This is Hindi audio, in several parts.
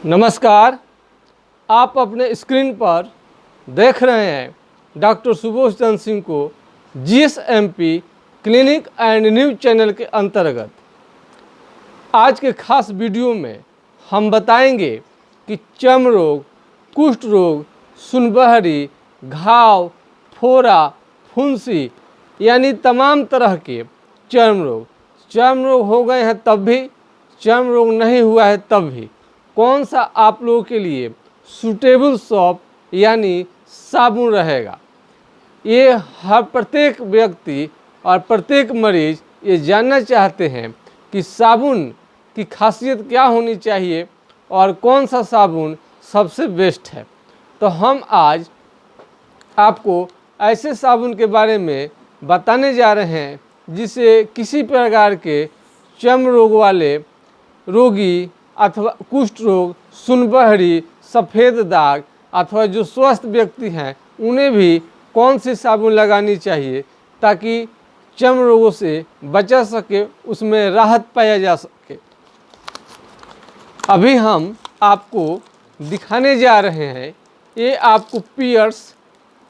नमस्कार। आप अपने स्क्रीन पर देख रहे हैं डॉक्टर सुबोध चंद्र सिंह को GSMP clinic and news channel के अंतर्गत। आज के खास वीडियो में हम बताएंगे कि चर्म रोग, कुष्ठ रोग, सुनबहरी, घाव, फोड़ा, फुंसी यानी तमाम तरह के चर्म रोग हो गए हैं तब भी, चर्म रोग नहीं हुआ है तब भी कौन सा आप लोगों के लिए सूटेबल सॉप यानी साबुन रहेगा। ये हर प्रत्येक व्यक्ति और प्रत्येक मरीज ये जानना चाहते हैं कि साबुन की खासियत क्या होनी चाहिए और कौन सा साबुन सबसे बेस्ट है। तो हम आज आपको ऐसे साबुन के बारे में बताने जा रहे हैं जिसे किसी प्रकार के चर्म रोग वाले रोगी अथवा कुष्ठ रोग, सुनबहरी, सफ़ेद दाग अथवा जो स्वस्थ व्यक्ति हैं उन्हें भी कौन सी साबुन लगानी चाहिए ताकि चर्म रोगों से बचा सके, उसमें राहत पाया जा सके। अभी हम आपको दिखाने जा रहे हैं, ये आपको पियर्स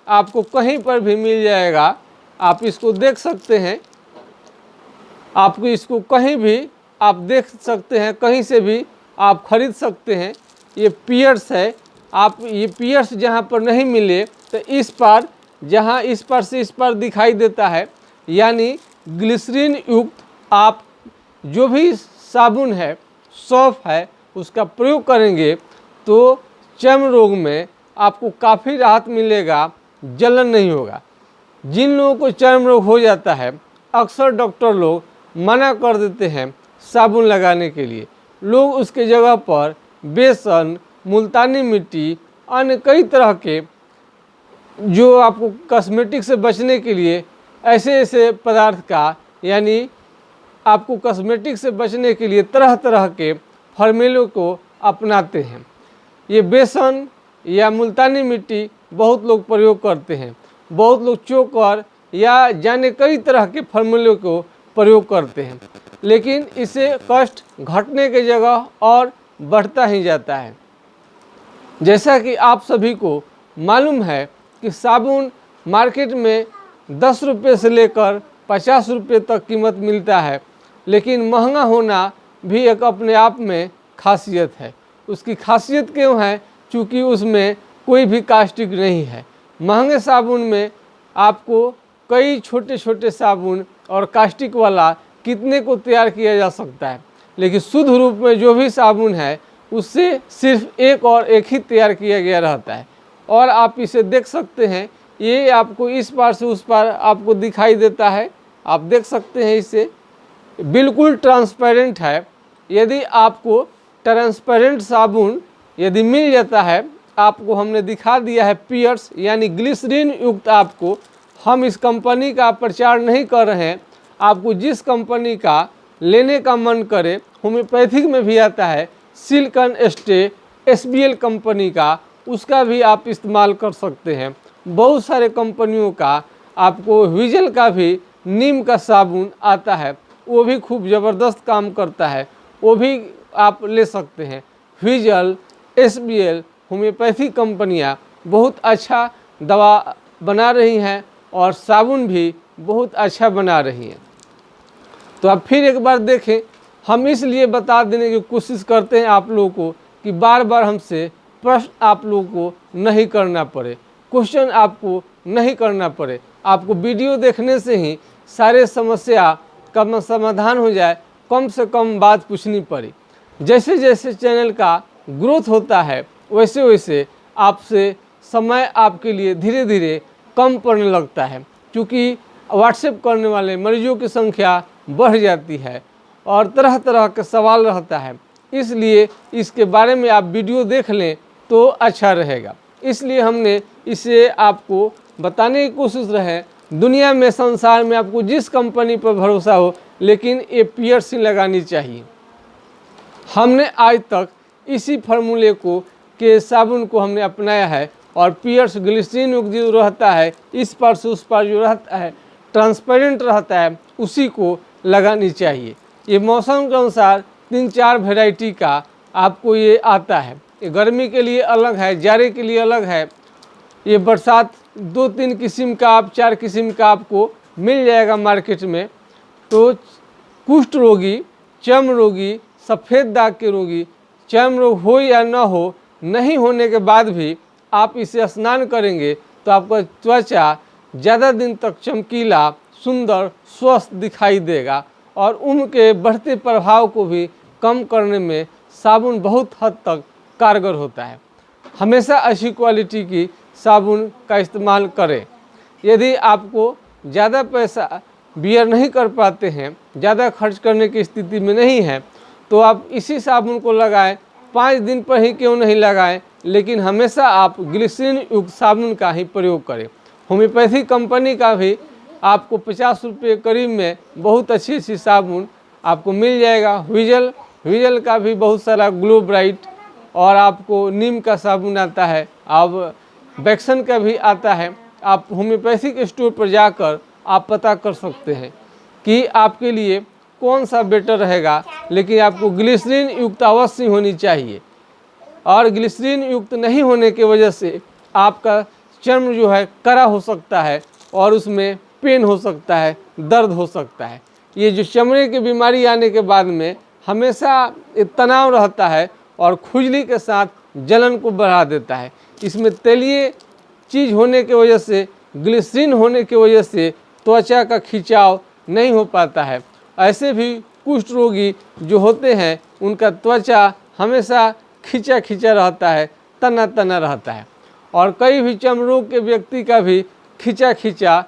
आपको कहीं पर भी मिल जाएगा। आप इसको देख सकते हैं, आपको इसको कहीं भी आप देख सकते हैं, कहीं से भी आप खरीद सकते हैं। ये पियर्स है। आप ये पियर्स जहाँ पर नहीं मिले तो इस पार, जहाँ इस पार से इस पार दिखाई देता है, यानी ग्लिसरीन युक्त आप जो भी साबुन है, सॉफ है, उसका प्रयोग करेंगे तो चर्म रोग में आपको काफ़ी राहत मिलेगा, जलन नहीं होगा। जिन लोगों को चर्म रोग हो जाता है अक्सर डॉक्टर लोग मना कर देते हैं साबुन लगाने के लिए। लोग उसके जगह पर बेसन, मुल्तानी मिट्टी, अन्य कई तरह के जो आपको कॉस्मेटिक से बचने के लिए ऐसे पदार्थ का, यानी आपको कॉस्मेटिक से बचने के लिए तरह तरह के फॉर्मूलों को अपनाते हैं। ये बेसन या मुल्तानी मिट्टी बहुत लोग प्रयोग करते हैं, बहुत लोग चोकर या जाने कई तरह के फॉर्मूलों को प्रयोग करते हैं, लेकिन इससे कष्ट घटने की जगह और बढ़ता ही जाता है। जैसा कि आप सभी को मालूम है कि साबुन मार्केट में 10 रुपये से लेकर 50 रुपये तक कीमत मिलता है, लेकिन महंगा होना भी एक अपने आप में खासियत है। उसकी खासियत क्यों है? क्योंकि उसमें कोई भी कास्टिक नहीं है। महंगे साबुन में आपको कई छोटे छोटे साबुन और कास्टिक वाला कितने को तैयार किया जा सकता है, लेकिन शुद्ध रूप में जो भी साबुन है उससे सिर्फ एक ही तैयार किया गया रहता है। और आप इसे देख सकते हैं, ये आपको इस पार से उस पार आपको दिखाई देता है, आप देख सकते हैं। इसे बिल्कुल ट्रांसपेरेंट है। यदि आपको ट्रांसपेरेंट साबुन यदि मिल जाता है, आपको हमने दिखा दिया है पियर्स यानी ग्लिसरीन युक्त। आपको हम इस कंपनी का प्रचार नहीं कर रहे हैं, आपको जिस कंपनी का लेने का मन करे, होम्योपैथिक में भी आता है सिल्कन स्टे SBL कंपनी का, उसका भी आप इस्तेमाल कर सकते हैं। बहुत सारे कंपनियों का, आपको विजल का भी नीम का साबुन आता है, वो भी खूब ज़बरदस्त काम करता है, वो भी आप ले सकते हैं। विजल, SBL होम्योपैथिक कंपनियां बहुत अच्छा दवा बना रही हैं और साबुन भी बहुत अच्छा बना रही हैं। तो आप फिर एक बार देखें, हम इसलिए बता देने की कोशिश करते हैं आप लोगों को कि बार बार हमसे प्रश्न आप लोगों को नहीं करना पड़े, क्वेश्चन आपको नहीं करना पड़े। आपको वीडियो देखने से ही सारे समस्या का समाधान हो जाए, कम से कम बात पूछनी पड़े। जैसे जैसे चैनल का ग्रोथ होता है वैसे वैसे आपसे समय आपके लिए धीरे धीरे कम पड़ने लगता है, क्योंकि व्हाट्सएप करने वाले मरीजों की संख्या बढ़ जाती है और तरह तरह के सवाल रहता है। इसलिए इसके बारे में आप वीडियो देख लें तो अच्छा रहेगा। इसलिए हमने इसे आपको बताने की कोशिश रहे। दुनिया में, संसार में आपको जिस कंपनी पर भरोसा हो, लेकिन ये पियर्स लगानी चाहिए। हमने आज तक इसी फार्मूले को के साबुन को हमने अपनाया है और पियर्स ग्लिसरीन युक्त जो रहता है, इस पार से उस पार जो रहता है, ट्रांसपेरेंट रहता है, उसी को लगानी चाहिए। ये मौसम के अनुसार 3-4 वैरायटी का आपको ये आता है। ये गर्मी के लिए अलग है, जाड़े के लिए अलग है, ये बरसात 2-3 किस्म का, आप 4 किस्म का आपको मिल जाएगा मार्केट में। तो कुष्ठ रोगी, चर्म रोगी, सफ़ेद दाग के रोगी, चर्म रोग हो या न हो, नहीं होने के बाद भी आप इसे स्नान करेंगे तो आपका त्वचा ज़्यादा दिन तक चमकीला, सुंदर, स्वस्थ दिखाई देगा और उम्र के बढ़ते प्रभाव को भी कम करने में साबुन बहुत हद तक कारगर होता है। हमेशा अच्छी क्वालिटी की साबुन का इस्तेमाल करें। यदि आपको ज़्यादा पैसा बियर नहीं कर पाते हैं, ज़्यादा खर्च करने की स्थिति में नहीं है, तो आप इसी साबुन को लगाएं। 5 दिन पर ही क्यों नहीं लगाएं, लेकिन हमेशा आप ग्लिसरीन युक्त साबुन का ही प्रयोग करें। होम्योपैथी कंपनी का भी आपको 50 रुपये करीब में बहुत अच्छी अच्छी साबुन आपको मिल जाएगा। विजल का भी बहुत सारा, ग्लो ब्राइट, और आपको नीम का साबुन आता है, अब बैक्सन का भी आता है। आप होम्योपैथिक स्टोर पर जाकर आप पता कर सकते हैं कि आपके लिए कौन सा बेटर रहेगा, लेकिन आपको ग्लिसरीन युक्त अवश्य होनी चाहिए। और ग्लिसरीन युक्त नहीं होने की वजह से आपका चर्म जो है कड़ा हो सकता है और उसमें पेन हो सकता है, दर्द हो सकता है। ये जो चमड़े की बीमारी आने के बाद में हमेशा तनाव रहता है और खुजली के साथ जलन को बढ़ा देता है। इसमें तेलीय चीज़ होने की वजह से, ग्लिसरीन होने की वजह से त्वचा का खिंचाव नहीं हो पाता है। ऐसे भी कुष्ठ रोगी जो होते हैं उनका त्वचा हमेशा खिंचा खिंचा रहता है, तना तना रहता है। और कई भी चर्म रोग के व्यक्ति का भी खिंचा खिंचा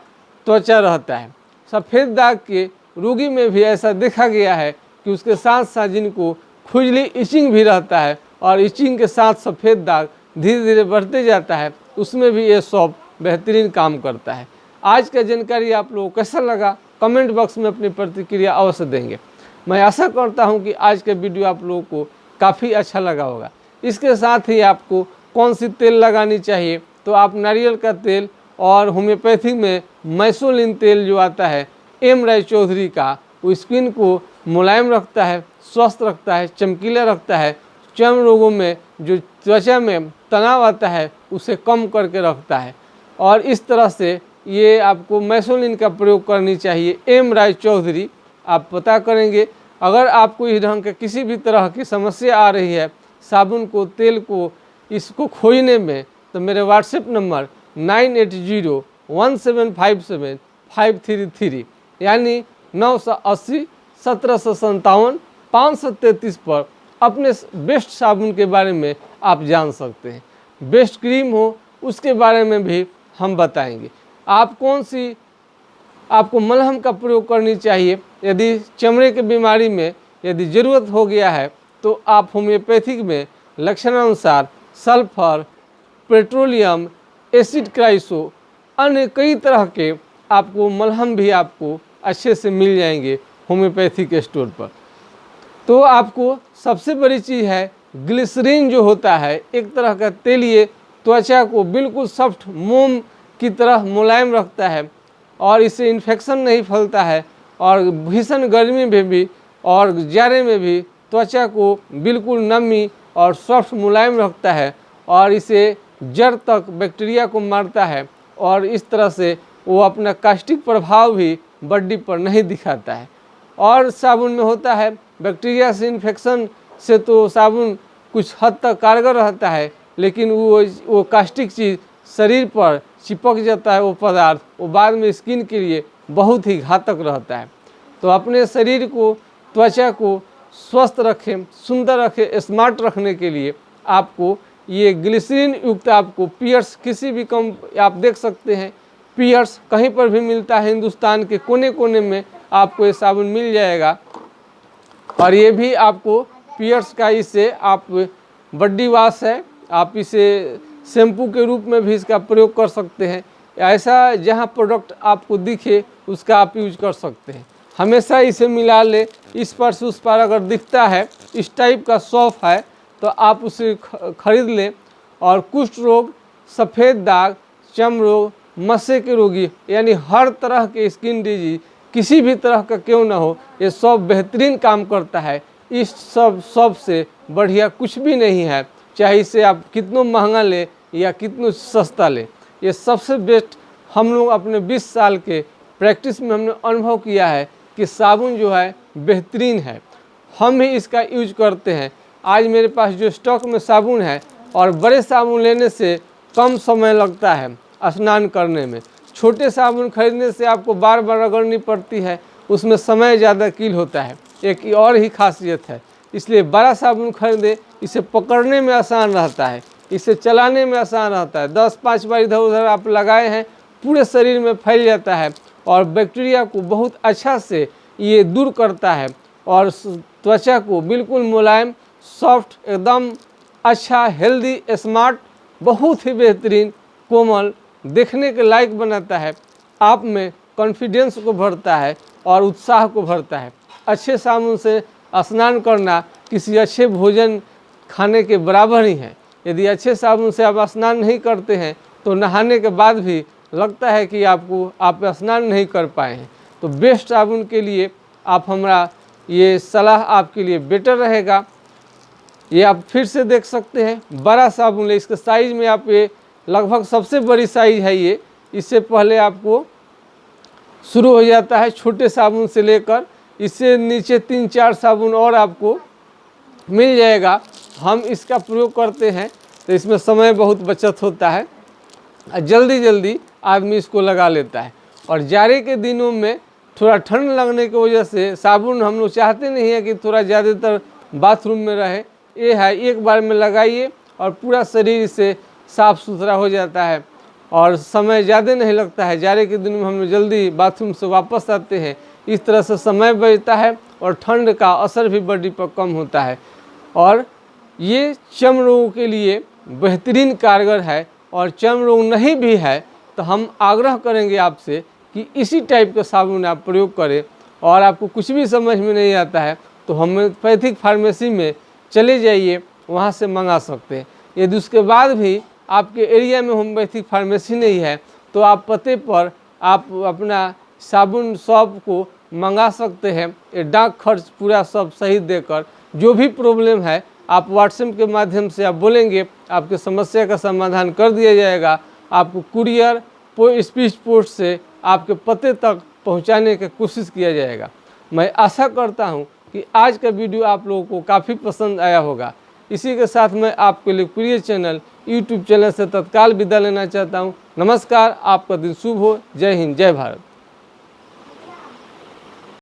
त्वचा रहता है। सफ़ेद दाग के रोगी में भी ऐसा देखा गया है कि उसके साथ साथ जिनको खुजली, इचिंग भी रहता है और इचिंग के साथ सफ़ेद दाग धीरे धीरे बढ़ते जाता है, उसमें भी ये सॉप बेहतरीन काम करता है। आज का जानकारी आप लोगों को कैसा लगा, कमेंट बॉक्स में अपनी प्रतिक्रिया अवश्य देंगे। मैं आशा करता हूं कि आज का वीडियो आप लोगों को काफ़ी अच्छा लगा होगा। इसके साथ ही आपको कौन सी तेल लगानी चाहिए, तो आप नारियल का तेल और होम्योपैथिक में मैसोलिन तेल जो आता है एम राय चौधरी का, वो स्किन को मुलायम रखता है, स्वस्थ रखता है, चमकीला रखता है। चर्म रोगों में जो त्वचा में तनाव आता है उसे कम करके रखता है। और इस तरह से ये आपको मैसोलिन का प्रयोग करनी चाहिए, एम राय चौधरी। आप पता करेंगे। अगर आपको इस ढंग के किसी भी तरह की समस्या आ रही है साबुन को, तेल को, इसको खोजने में, तो मेरे व्हाट्सएप नंबर 9801757533 यानी 980 1757 533 पर अपने बेस्ट साबुन के बारे में आप जान सकते हैं। बेस्ट क्रीम हो उसके बारे में भी हम बताएंगे। आप कौन सी आपको मलहम का प्रयोग करनी चाहिए, यदि चमड़े की बीमारी में यदि ज़रूरत हो गया है तो आप होम्योपैथिक में लक्षणानुसार सल्फर, पेट्रोलियम, एसिड क्राइसो, अन्य कई तरह के आपको मलहम भी आपको अच्छे से मिल जाएंगे होम्योपैथिक स्टोर पर। तो आपको सबसे बड़ी चीज़ है ग्लिसरीन जो होता है, एक तरह का तेलीय, त्वचा को बिल्कुल सॉफ्ट मोम की तरह मुलायम रखता है और इससे इन्फेक्शन नहीं फैलता है। और भीषण गर्मी में भी और जाड़े में भी त्वचा को बिल्कुल नमी और सॉफ्ट मुलायम रखता है और इसे जड़ तक बैक्टीरिया को मारता है और इस तरह से वो अपना कास्टिक प्रभाव भी बॉडी पर नहीं दिखाता है। और साबुन में होता है बैक्टीरिया से इन्फेक्शन से तो साबुन कुछ हद तक कारगर रहता है, लेकिन वो कास्टिक चीज़ शरीर पर चिपक जाता है, वो पदार्थ वो बाद में स्किन के लिए बहुत ही घातक रहता है। तो अपने शरीर को, त्वचा को स्वस्थ रखें, सुंदर रखें, स्मार्ट रखने के लिए आपको ये ग्लिसरीन युक्त आपको पियर्स, किसी भी आप देख सकते हैं पियर्स कहीं पर भी मिलता है, हिंदुस्तान के कोने कोने में आपको ये साबुन मिल जाएगा। और ये भी आपको पियर्स का, इससे आप बॉडी वॉश है, आप इसे शैम्पू के रूप में भी इसका प्रयोग कर सकते हैं। ऐसा जहाँ प्रोडक्ट आपको दिखे उसका आप यूज कर सकते हैं। हमेशा इसे मिला ले, इस पर से उस पर अगर दिखता है इस टाइप का सॉफ है तो आप उसे खरीद लें। और कुष्ठ रोग, सफ़ेद दाग, चर्म रोग, मस्से के रोगी, यानी हर तरह के स्किन डिजीज किसी भी तरह का क्यों ना हो, ये सब बेहतरीन काम करता है। इस सब से बढ़िया कुछ भी नहीं है, चाहे इसे आप कितना महंगा ले या कितना सस्ता ले। ये सबसे बेस्ट हम लोग अपने 20 साल के प्रैक्टिस में हमने अनुभव किया है कि साबुन जो है बेहतरीन है, हम ही इसका यूज करते हैं। आज मेरे पास जो स्टॉक में साबुन है, और बड़े साबुन लेने से कम समय लगता है स्नान करने में। छोटे साबुन खरीदने से आपको बार बार रगड़नी पड़ती है, उसमें समय ज़्यादा किल होता है, एक और ही खासियत है। इसलिए बड़ा साबुन खरीदे, इसे पकड़ने में आसान रहता है, इसे चलाने में आसान रहता है। 10-5 बार इधर उधर आप लगाए हैं, पूरे शरीर में फैल जाता है और बैक्टीरिया को बहुत अच्छा से ये दूर करता है और त्वचा को बिल्कुल मुलायम, सॉफ्ट, एकदम अच्छा, हेल्दी, स्मार्ट, बहुत ही बेहतरीन, कोमल, देखने के लायक बनाता है। आप में कॉन्फिडेंस को भरता है और उत्साह को भरता है। अच्छे साबुन से स्नान करना किसी अच्छे भोजन खाने के बराबर ही है। यदि अच्छे साबुन से आप स्नान नहीं करते हैं तो नहाने के बाद भी लगता है कि आप स्नान नहीं कर पाए हैं। तो बेस्ट साबुन के लिए आप हमारा ये सलाह आपके लिए बेटर रहेगा। ये आप फिर से देख सकते हैं, बड़ा साबुन ले, इसके साइज़ में आप ये लगभग सबसे बड़ी साइज़ है ये। इससे पहले आपको शुरू हो जाता है छोटे साबुन से लेकर, इससे नीचे 3-4 साबुन और आपको मिल जाएगा। हम इसका प्रयोग करते हैं तो इसमें समय बहुत बचत होता है, जल्दी जल्दी आदमी इसको लगा लेता है। और जाड़े के दिनों में थोड़ा ठंड लगने की वजह से साबुन हम लोग चाहते नहीं है कि थोड़ा ज़्यादातर बाथरूम में रहे। ये है, एक बार में लगाइए और पूरा शरीर से साफ़ सुथरा हो जाता है और समय ज़्यादा नहीं लगता है। जाड़े के दिन में हम जल्दी बाथरूम से वापस आते हैं, इस तरह से समय बचता है और ठंड का असर भी बॉडी पर कम होता है। और ये चर्म रोगों के लिए बेहतरीन कारगर है। और चर्म रोग नहीं भी है तो हम आग्रह करेंगे आपसे कि इसी टाइप का साबुन आप प्रयोग करें। और आपको कुछ भी समझ में नहीं आता है तो होम्योपैथिक फार्मेसी में चले जाइए, वहाँ से मंगा सकते हैं। यदि उसके बाद भी आपके एरिया में होम्योपैथिक फार्मेसी नहीं है तो आप पते पर आप अपना साबुन शॉप को मंगा सकते हैं। ये डाक खर्च पूरा सब सही देकर, जो भी प्रॉब्लम है आप व्हाट्सएप के माध्यम से आप बोलेंगे, आपके समस्या का समाधान कर दिया जाएगा। आपको कुरियर स्पीड पोस्ट से आपके पते तक पहुंचाने की कोशिश किया जाएगा। मैं आशा करता हूं कि आज का वीडियो आप लोगों को काफ़ी पसंद आया होगा। इसी के साथ मैं आपके लिए प्रिय चैनल यूट्यूब चैनल से तत्काल विदा लेना चाहता हूं। नमस्कार, आपका दिन शुभ हो। जय हिंद, जय भारत।